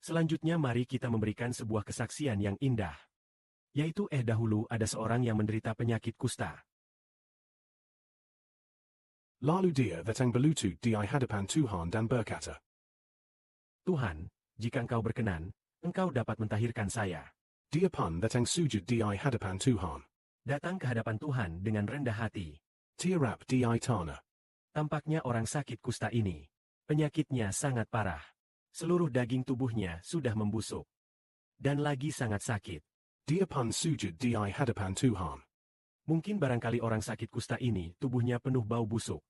Selanjutnya mari kita memberikan sebuah kesaksian yang indah. Yaitu dahulu ada seorang yang menderita penyakit kusta. Lalu dia datang berlutut di hadapan Tuhan dan berkata, Tuhan, jika engkau berkenan, engkau dapat mentahirkan saya. Dia pun datang sujud di hadapan Tuhan. Datang ke hadapan Tuhan dengan rendah hati. Tiarap di tanah. Tampaknya orang sakit kusta ini. Penyakitnya sangat parah. Seluruh daging tubuhnya sudah membusuk. Dan lagi sangat sakit. Dia pun sujud di hadapan Tuhan. Mungkin barangkali orang sakit kusta ini tubuhnya penuh bau busuk.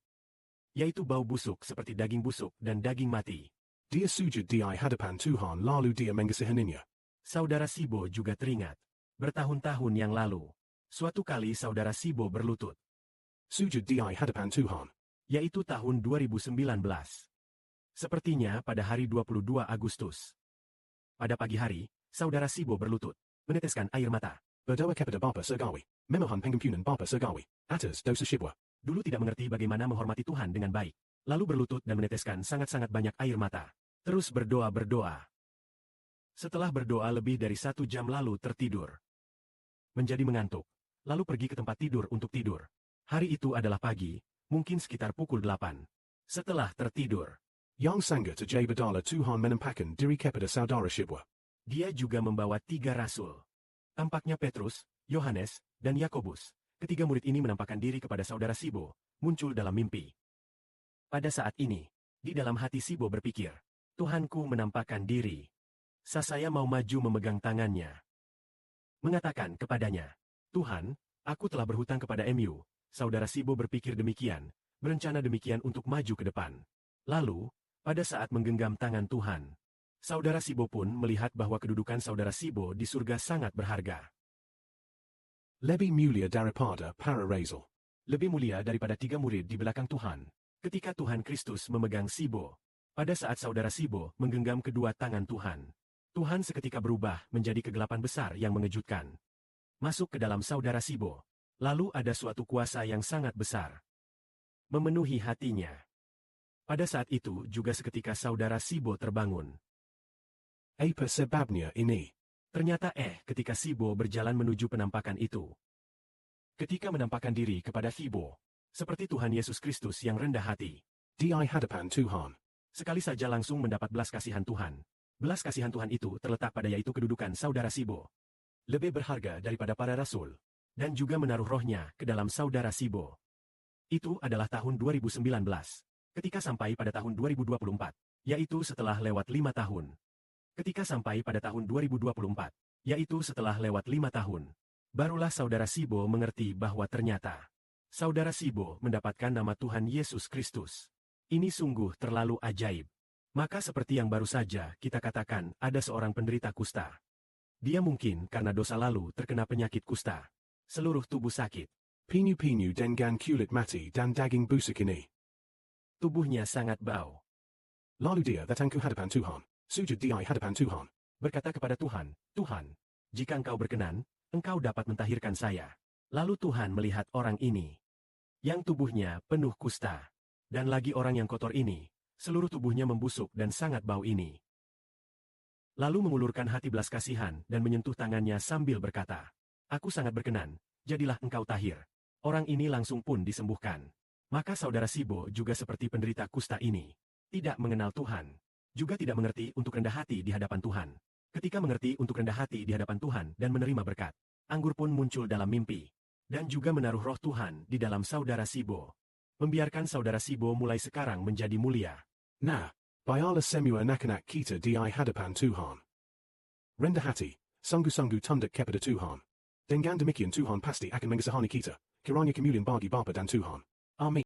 Yaitu bau busuk seperti daging busuk dan daging mati. Dia sujud di hadapan Tuhan lalu dia mengasihinya. Saudara Sibo juga teringat. Bertahun-tahun yang lalu. Suatu kali saudara Sibo berlutut. Sujud di hadapan Tuhan. Yaitu tahun 2019. Sepertinya pada hari 22 Agustus. Pada pagi hari, saudara Sibo berlutut. Meneteskan air mata. Berdoa kepada Bapa Surgawi. Memohon pengampunan Bapa Surgawi. Atas dosa Shibwa. Dulu tidak mengerti bagaimana menghormati Tuhan dengan baik. Lalu berlutut dan meneteskan sangat-sangat banyak air mata. Terus berdoa-berdoa. Setelah berdoa lebih dari 1 jam lalu tertidur. Menjadi mengantuk. Lalu pergi ke tempat tidur untuk tidur. Hari itu adalah pagi, mungkin sekitar pukul 8. Setelah tertidur. Yang sangga terjadi berdala Tuhan menampakkan diri kepada saudara Shibwa. Dia juga membawa 3 rasul. Tampaknya Petrus, Yohanes, dan Yakobus. Ketiga murid ini menampakkan diri kepada saudara Sibo, muncul dalam mimpi. Pada saat ini, di dalam hati Sibo berpikir, Tuhanku menampakkan diri. Saya mau maju memegang tangannya. Mengatakan kepadanya, Tuhan, aku telah berhutang kepada MU. Saudara Sibo berpikir demikian, berencana demikian untuk maju ke depan. Lalu, pada saat menggenggam tangan Tuhan, saudara Sibo pun melihat bahwa kedudukan saudara Sibo di surga sangat berharga. Lebih mulia daripada para rasul. Lebih mulia daripada 3 murid di belakang Tuhan. Ketika Tuhan Kristus memegang Sibo, pada saat saudara Sibo menggenggam kedua tangan Tuhan, Tuhan seketika berubah menjadi kegelapan besar yang mengejutkan. Masuk ke dalam saudara Sibo. Lalu ada suatu kuasa yang sangat besar. Memenuhi hatinya. Pada saat itu juga seketika saudara Sibo terbangun. Apa sebabnya ini? Ternyata ketika Sibo berjalan menuju penampakan itu. Ketika menampakkan diri kepada Sibo, seperti Tuhan Yesus Kristus yang rendah hati. Di hadapan Tuhan. Sekali saja langsung mendapat belas kasihan Tuhan. Belas kasihan Tuhan itu terletak pada yaitu kedudukan saudara Sibo. Lebih berharga daripada para rasul. Dan juga menaruh rohnya ke dalam saudara Sibo. Itu adalah tahun 2019. Ketika sampai pada tahun 2024. Yaitu setelah lewat 5 tahun. Ketika sampai pada tahun 2024, yaitu setelah lewat 5 tahun, barulah saudara Sibo mengerti bahwa ternyata saudara Sibo mendapatkan nama Tuhan Yesus Kristus. Ini sungguh terlalu ajaib. Maka seperti yang baru saja kita katakan, ada seorang penderita kusta. Dia mungkin karena dosa lalu terkena penyakit kusta. Seluruh tubuh sakit. Pinyu-pinyu dengan kulit mati dan daging busuk ini. Tubuhnya sangat bau. Lalu dia datang ke hadapan Tuhan. Sujud di hadapan Tuhan. Berkata kepada Tuhan, Tuhan, jika engkau berkenan, engkau dapat mentahirkan saya. Lalu Tuhan melihat orang ini. Yang tubuhnya penuh kusta. Dan lagi orang yang kotor ini, seluruh tubuhnya membusuk dan sangat bau ini. Lalu mengulurkan hati belas kasihan dan menyentuh tangannya sambil berkata, Aku sangat berkenan, jadilah engkau tahir. Orang ini langsung pun disembuhkan. Maka saudara Sibo juga seperti penderita kusta ini. Tidak mengenal Tuhan. Juga tidak mengerti untuk rendah hati di hadapan Tuhan. Ketika mengerti untuk rendah hati di hadapan Tuhan dan menerima berkat, anggur pun muncul dalam mimpi. Dan juga menaruh roh Tuhan di dalam saudara Sibo. Membiarkan saudara Sibo mulai sekarang menjadi mulia. Nah, biarlah semua anak-anak kita di hadapan Tuhan. Rendah hati, sungguh-sungguh tunduk kepada Tuhan. Dengan demikian Tuhan pasti akan mengasihani kita. Kiranya kemuliaan bagi Bapa dan Tuhan. Amin.